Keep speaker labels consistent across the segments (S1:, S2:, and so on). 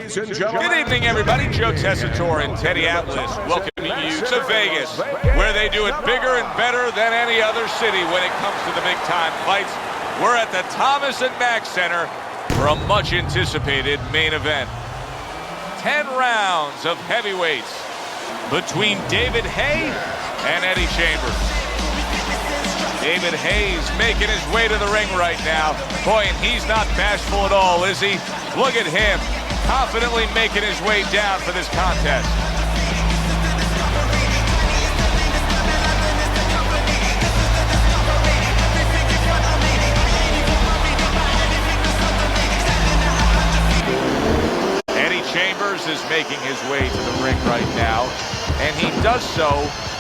S1: ladies and gentlemen.
S2: Good evening, everybody. Joe Tessitore and Teddy Atlas welcoming you to Vegas, where they do it bigger and better than any other city when it comes to the big-time fights. We're at the Thomas & Mack Center for a much-anticipated main event. 10 rounds of heavyweights between David Haye and Eddie Chambers. David Haye's making his way to the ring right now. Boy, and he's not bashful at all, is he? Look at him, confidently making his way down for this contest. Eddie Chambers is making his way to the ring right now, and he does so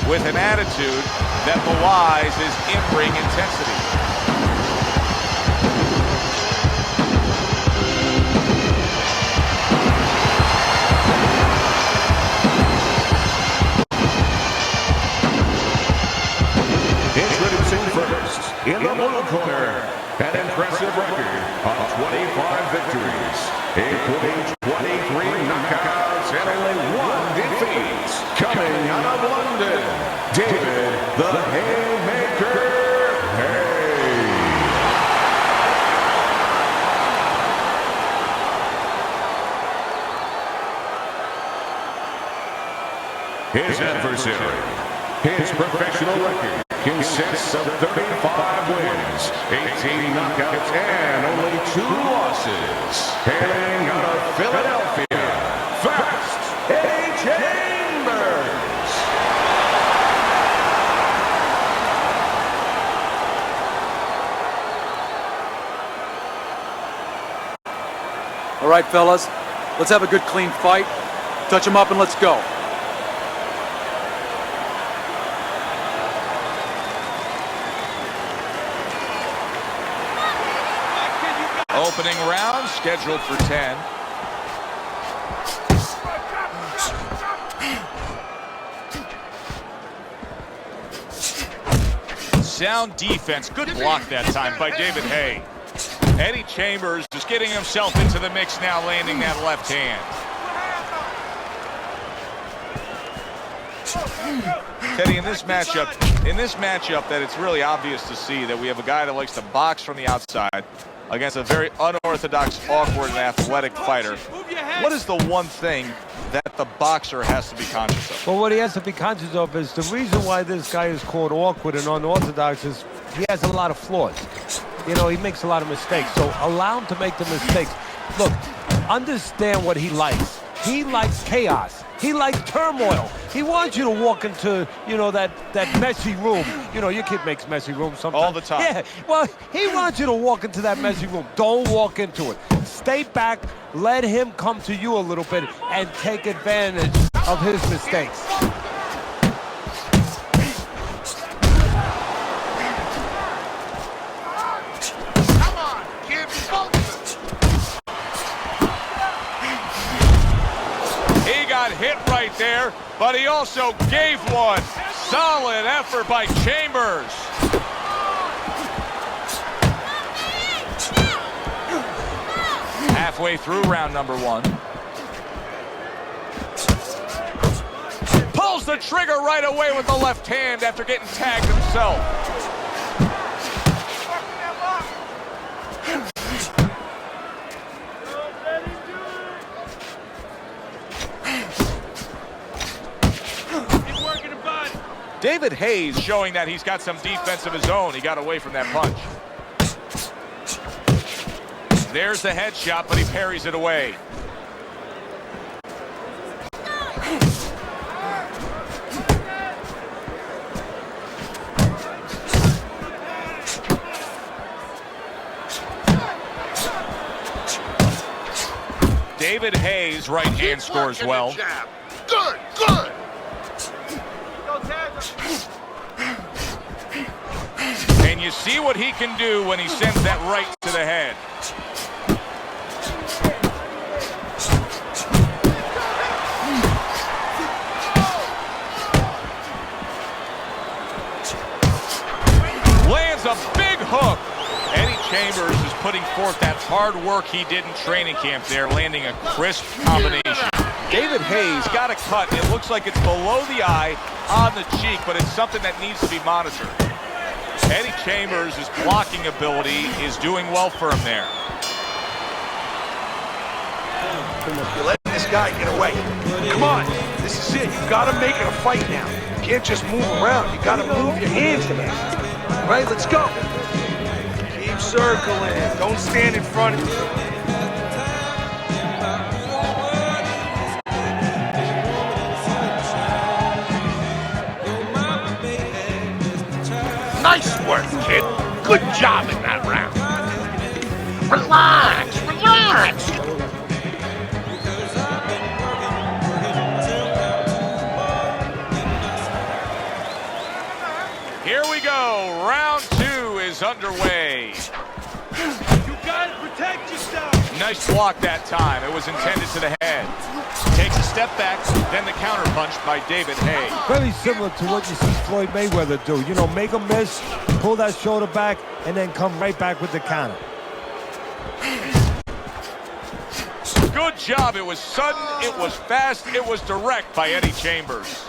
S2: with an attitude that belies his in-ring intensity.
S1: Introducing first, in the blue corner, an impressive record of 25 victories, including 23 knockouts and only 1 defeat. Coming out of London, David the Haymaker Haye. His adversary, his professional record consists of 35 wins, 18 knockouts, and only 2 losses. Hailing out of Philadelphia, first, Eddie Chambers.
S3: All right, fellas, let's have a good, clean fight. Touch them up and let's go.
S2: Opening round scheduled for 10. Sound defense. Good block that time by David Haye. Eddie Chambers is getting himself into the mix now, landing that left hand. Teddy, in this matchup, that it's really obvious to see that we have a guy that likes to box from the outside against a very unorthodox, awkward, and athletic fighter. What is the one thing that the boxer has to be conscious of?
S4: Well, what he has to be conscious of is the reason why this guy is called awkward and unorthodox is he has a lot of flaws. You know, he makes a lot of mistakes, so allow him to make the mistakes. Look, understand what he likes. He likes chaos. He likes turmoil. He wants you to walk into, you know, that messy room. You know, your kid makes messy rooms sometimes.
S2: All the time.
S4: Yeah, well, he wants you to walk into that messy room. Don't walk into it. Stay back, let him come to you a little bit, and take advantage of his mistakes.
S2: Hit right there, but he also gave one. Solid effort by Chambers. Halfway through round number 1. Pulls the trigger right away with the left hand after getting tagged himself. David Haye's showing that he's got some defense of his own. He got away from that punch. There's the headshot, but he parries it away. David Haye's right hand scores well.
S5: Good, good.
S2: And you see what he can do when he sends that right to the head. Lands a big hook. Eddie Chambers is putting forth that hard work he did in training camp there, landing a crisp combination. David Haye's got a cut. It looks like it's below the eye on the cheek, but it's something that needs to be monitored. Eddie Chambers' blocking ability is doing well for him there.
S5: You're letting this guy get away. Come on, this is it. You gotta make it a fight now. You can't just move around. You gotta move your hands to that. All right, let's go. Keep circling. Don't stand in front of you. Nice work, kid. Good job in that round. Relax, relax.
S2: Here we go. Round 2 is underway.
S5: You gotta protect yourself.
S2: Nice block that time. It was intended to the head. Takes a step back, then the counterpunch by David Haye.
S4: Very similar to what you see Floyd Mayweather do. You know, make a miss, pull that shoulder back, and then come right back with the counter.
S2: Good job. It was sudden, it was fast, it was direct by Eddie Chambers.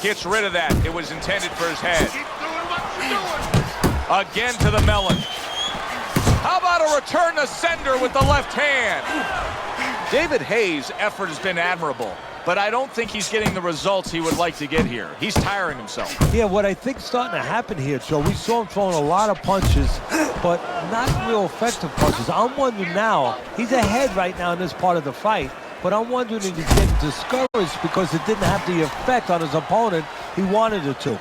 S2: Gets rid of that. It was intended for his head.
S5: Keep doing what you're doing.
S2: Again to the melon. How about a return to sender with the left hand? David Haye's effort has been admirable, but I don't think he's getting the results he would like to get here. He's tiring himself.
S4: Yeah, what I think's starting to happen here, Joe, we saw him throwing a lot of punches, but not real effective punches. I'm wondering now, he's ahead right now in this part of the fight, but I'm wondering if he's getting discouraged because it didn't have the effect on his opponent he wanted it to.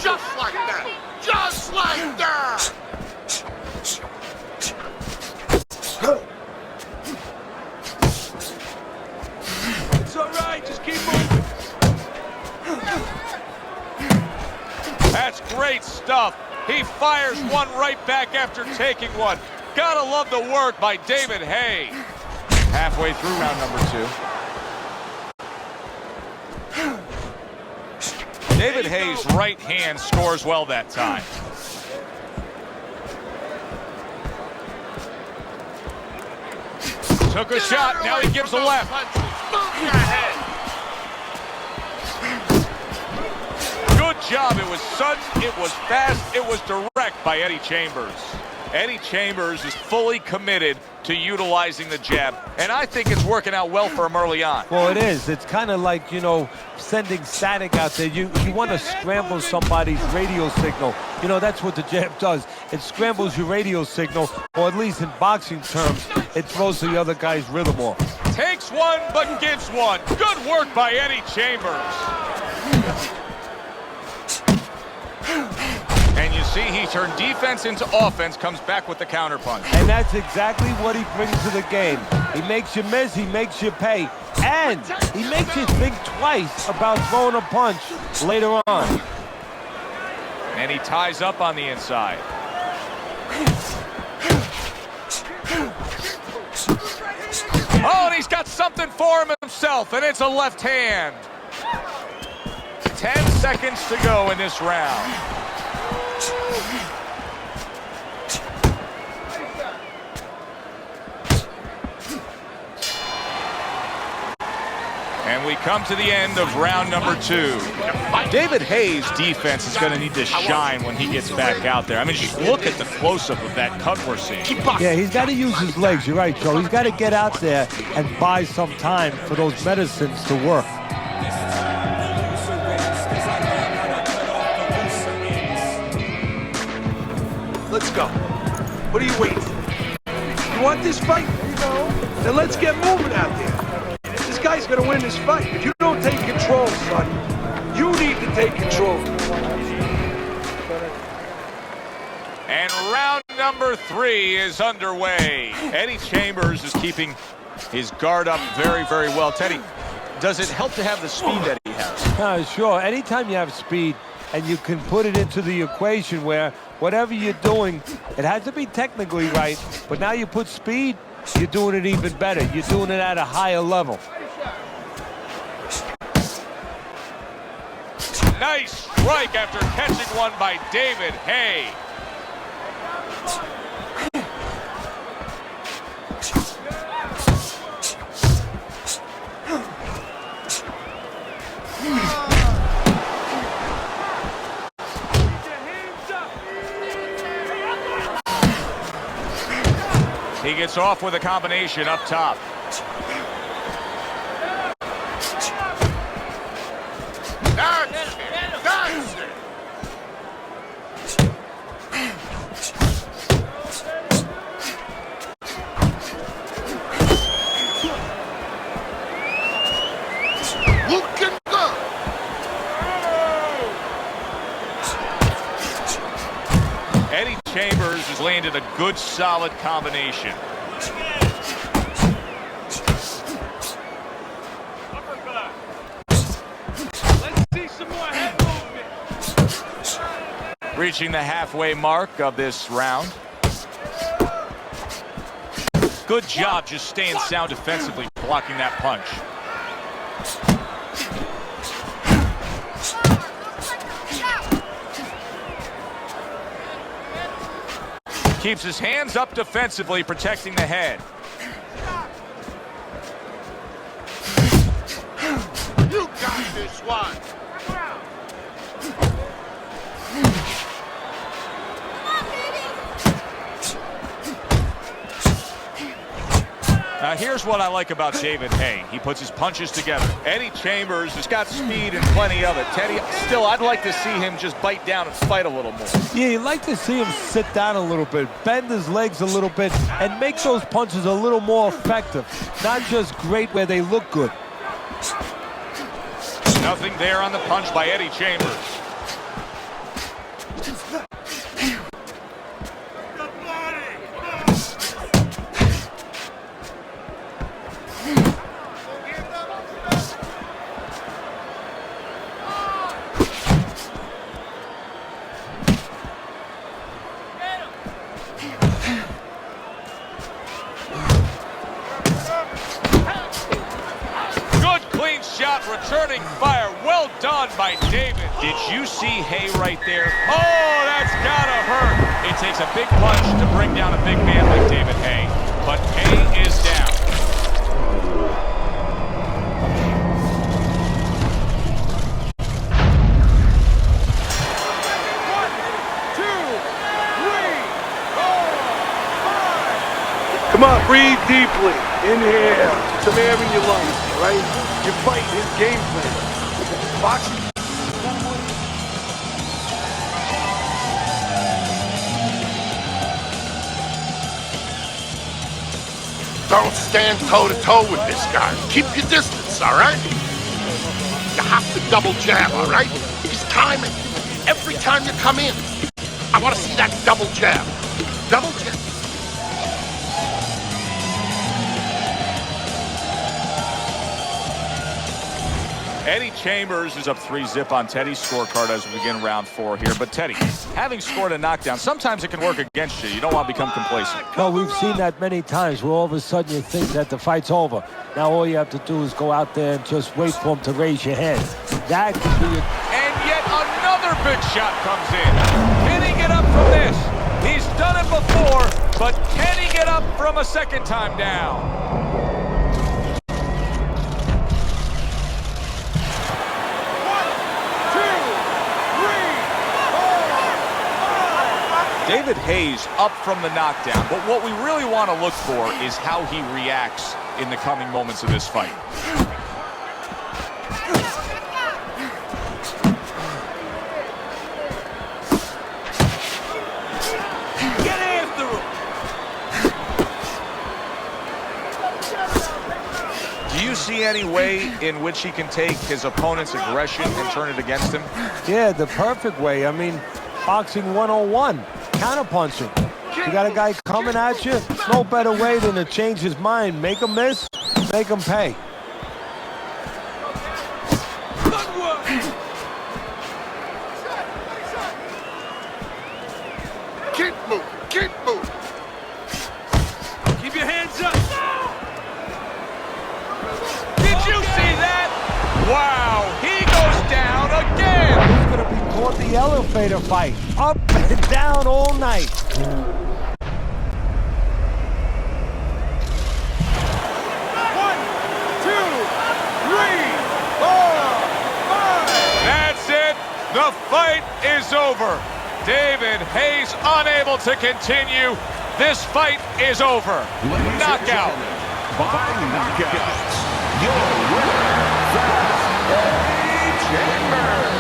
S5: Just like that. Just like that.
S2: It's all right. Just keep moving. That's great stuff. He fires one right back after taking one. Gotta love the work by David Haye. Halfway through round number 2. David Haye's right hand scores well that time. Took a shot, now he gives a left.
S5: Move your head.
S2: Good job, it was sudden, it was fast, it was direct by Eddie Chambers. Eddie Chambers is fully committed to utilizing the jab, and I think it's working out well for him early on.
S4: Well, it is. It's kind of like, you know, sending static out there. You want to scramble somebody's radio signal. You know, that's what the jab does. It scrambles your radio signal, or at least in boxing terms, it throws the other guy's rhythm off.
S2: Takes one, but gives one. Good work by Eddie Chambers. And you see he turned defense into offense, comes back with the counterpunch.
S4: And that's exactly what he brings to the game. He makes you miss, he makes you pay, and he makes you think twice about throwing a punch later on.
S2: And he ties up on the inside. Oh, and he's got something for him himself, and it's a left hand. 10 seconds to go in this round. And we come to the end of round number 2. David Haye's defense is going to need to shine when he gets back out there. I mean, just look at the close-up of that cut we're seeing.
S4: Yeah, he's got to use his legs. You're right, Joe. He's got to get out there and buy some time for those medicines to work.
S5: Let's go. What are you waiting for? You want this fight? Then let's get moving out there. This guy's gonna win this fight. If you don't take control, son, you need to take control.
S2: And round number 3 is underway. Eddie Chambers is keeping his guard up very, very well. Teddy, does it help to have the speed that he has?
S4: Sure. Anytime you have speed and you can put it into the equation where whatever you're doing, it has to be technically right, but now you put speed, you're doing it even better. You're doing it at a higher level.
S2: nice strike after catching one by David Haye. He gets off with a combination up top.
S5: Looking good.
S2: Eddie Chambers has landed a good, solid combination.
S5: Let's see some more head movement.
S2: Reaching the halfway mark of this round. Good job just staying sound defensively, blocking that punch. Keeps his hands up defensively, protecting the head.
S5: You got this one.
S2: Now here's what I like about David Haye. He puts his punches together. Eddie Chambers has got speed and plenty of it. Teddy, still, I'd like to see him just bite down and fight a little more.
S4: Yeah, you'd like to see him sit down a little bit, bend his legs a little bit, and make those punches a little more effective. Not just great where they look good.
S2: Nothing there on the punch by Eddie Chambers. Shot, returning fire. Well done by David. Did you see Haye right there? Oh, that's gotta hurt. It takes a big punch to bring down a big man like David Haye. But Haye is down.
S5: Come on, breathe deeply. Inhale. Some air in your lungs, all right? You fight his game plan. Boxing.
S6: Don't stand toe-to-toe with this guy. Keep your distance, all right? You have to double jab, all right? He's timing. Every time you come in, I want to see that double jab. Double jab.
S2: Eddie Chambers is up 3-0 on Teddy's scorecard as we begin round 4 here. But Teddy, having scored a knockdown, sometimes it can work against you. You don't want to become complacent.
S4: No, we've seen that many times where all of a sudden you think that the fight's over. Now all you have to do is go out there and just wait for him to raise your hand. That could be
S2: And yet another big shot comes in. Can he get up from this? He's done it before, but can he get up from a second time down? David Haye's up from the knockdown, but what we really want to look for is how he reacts in the coming moments of this fight.
S5: Get after him!
S2: Do you see any way in which he can take his opponent's aggression and turn it against him?
S4: Yeah, the perfect way. I mean, boxing 101, counterpunching. You got a guy coming at you, no better way than to change his mind. Make him miss, make him pay.
S5: Good work!
S6: Keep moving, keep moving.
S5: Keep your hands up!
S2: Did you see that? Wow, he goes down again.
S4: called the elevator fight. Up and down all night.
S2: That's it. The fight is over. David Haye's unable to continue. This fight is over. Knockout.
S1: By knockout, your winner, Haye Chambers.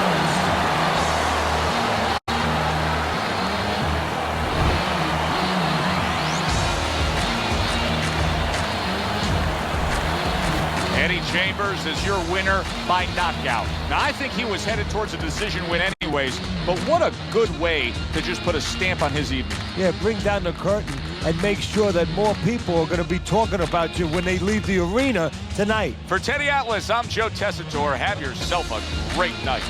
S2: Eddie Chambers is your winner by knockout. Now, I think he was headed towards a decision win anyways, but what a good way to just put a stamp on his evening.
S4: Yeah, bring down the curtain and make sure that more people are going to be talking about you when they leave the arena tonight.
S2: For Teddy Atlas, I'm Joe Tessitore. Have yourself a great night.